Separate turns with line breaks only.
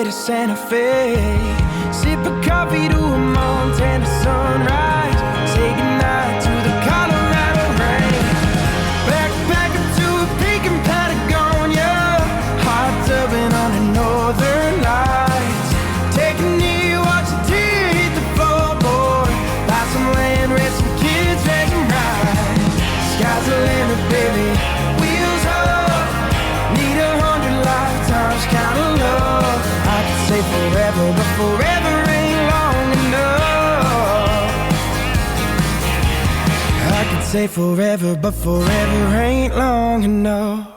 to Santa Fe. Sip a coffee to a Montana sunrise. Say goodnight to the Colorado rain. Backpacking to a peak in Patagonia. Hot tubbing on the northern lights. Take a knee, watch a tear hit the floorboard. Buy some land, raise some kids, raise them right. Sky's the limit, baby, wheels up. Need 100 lifetimes, kind of love. I could say forever, but forever ain't long enough. I could say forever, but forever ain't long enough.